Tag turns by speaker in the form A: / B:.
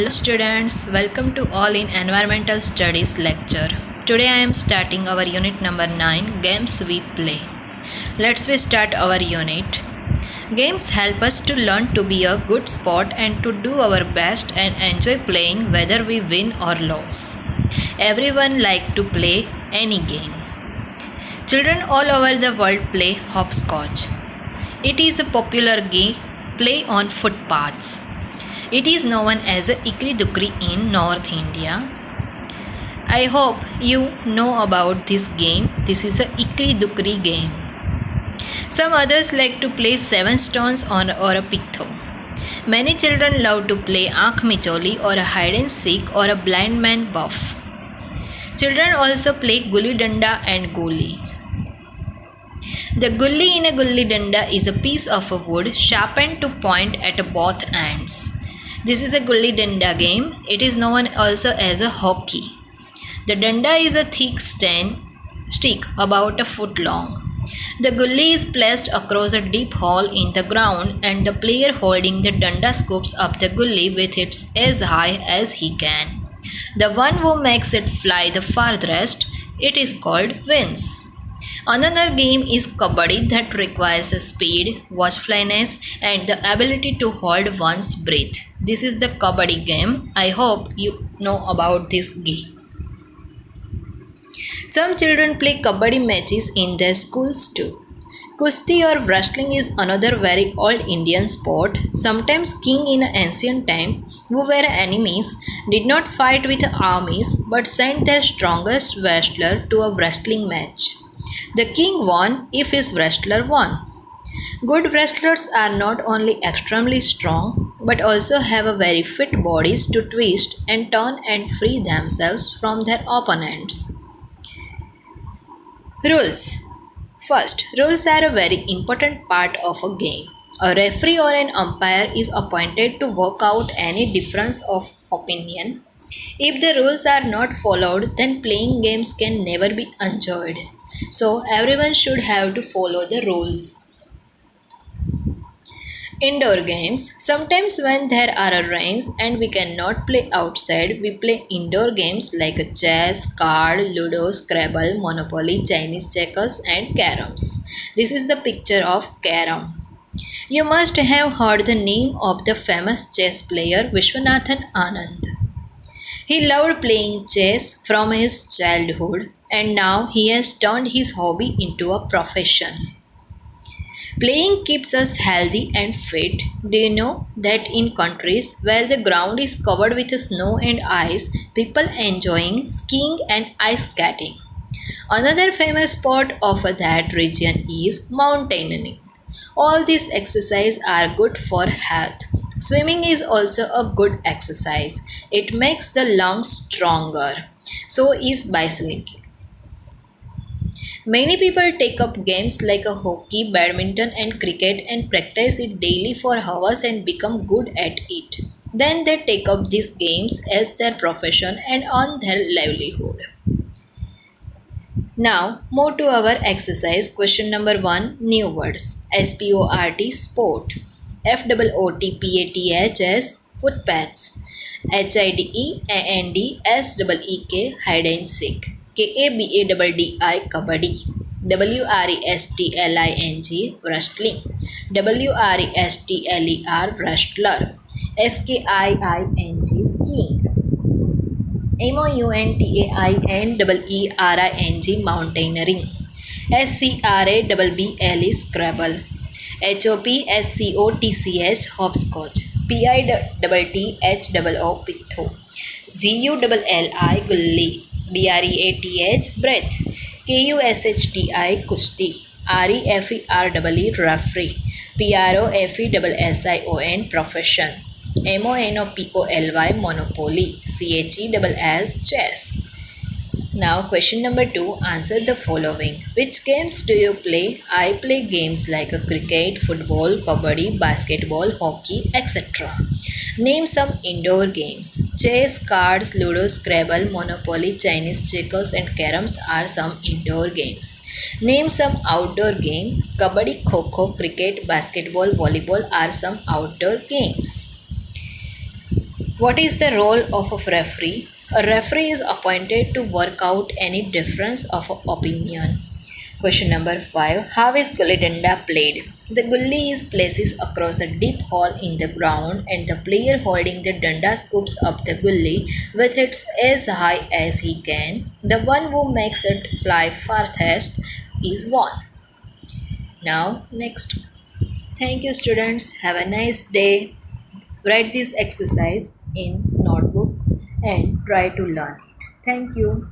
A: Hello students, welcome to All in Environmental Studies lecture. Today I am starting our unit number 9, Games We Play. Let's we start our unit. Games help us to learn to be a good sport and to do our best and enjoy playing whether we win or lose. Everyone like to play any game. Children all over the world play hopscotch. It is a popular game play on footpaths. It is known as Ikri Dukri in North India. I hope you know about this game. This is a Ikri Dukri game. Some others like to play seven stones or a pitho. Many children love to play Aankh Micholi or a hide and seek or a blind man buff. Children also play Gulli Danda and Goli. The gulli in a gulli danda is a piece of wood sharpened to point at both ends. This is a gulli danda game. It is known also as a hockey. The danda is a thick stick about a foot long. The gulli is placed across a deep hole in the ground and the player holding the danda scoops up the gulli with it as high as he can. The one who makes it fly the farthest, it is called wins. Another game is kabaddi that requires speed, watchfulness, and the ability to hold one's breath. This is the kabaddi game. I hope you know about this game. Some children play kabaddi matches in their schools too. Kushti or wrestling is another very old Indian sport. Sometimes king in ancient time, who were enemies, did not fight with armies but sent their strongest wrestler to a wrestling match. The king won if his wrestler won. Good wrestlers are not only extremely strong but also have a very fit bodies to twist and turn and free themselves from their opponents. Rules. First, rules are a very important part of a game. A referee or an umpire is appointed to work out any difference of opinion. If the rules are not followed, then playing games can never be enjoyed. So everyone should have to follow the rules. Indoor games. Sometimes when there are rains and we cannot play outside, we play indoor games like chess, card, ludo, scrabble, monopoly, Chinese checkers and caroms. This is the picture of carom. You must have heard the name of the famous chess player Vishwanathan Anand. He loved playing chess from his childhood and now he has turned his hobby into a profession. Playing keeps us healthy and fit. Do you know that in countries where the ground is covered with snow and ice, people enjoying skiing and ice skating? Another famous sport of that region is mountaineering. All these exercises are good for health. Swimming is also a good exercise. It makes the lungs stronger. So is bicycling. Many people take up games like a hockey, badminton and cricket and practice it daily for hours and become good at it. Then they take up these games as their profession and earn their livelihood. Now, move to our exercise. Question number 1, new words. Sport, FOOTPATHS, footpaths, HIDEANDSEEK, hide and seek, KABADDI, kabaddi, WRESTLING, wrestling, WRESTLER, wrestler, SKIING, skiing, MOUNTAINEERING, mountaineering, SCRABBLE, scrabble, HOPSCOTCH, hopscotch, PITTHOO, pitho, GULLI, gulli, BREATH, breath, KUSHTI, kushti, REFEREE, referee, PROFESSION, profession, MONOPOLY, monopoly, CHESS, chess. Now question number 2, answer the following. Which games do you play? I play games like cricket, football, kabaddi, basketball, hockey, etc. Name some indoor games. Chess, cards, ludo, scrabble, monopoly, Chinese checkers and caroms are some indoor games. Name some outdoor game. Kabaddi, kho-kho, cricket, basketball, volleyball are some outdoor games. What is the role of a referee? A referee is appointed to work out any difference of opinion. Question number 5. How is Gulli Danda played? The gulli is placed across a deep hole in the ground and the player holding the danda scoops up the gulli with it as high as he can. The one who makes it fly farthest is won. Now, next. Thank you, students. Have a nice day. Write this exercise in notebook and try to learn it. Thank you.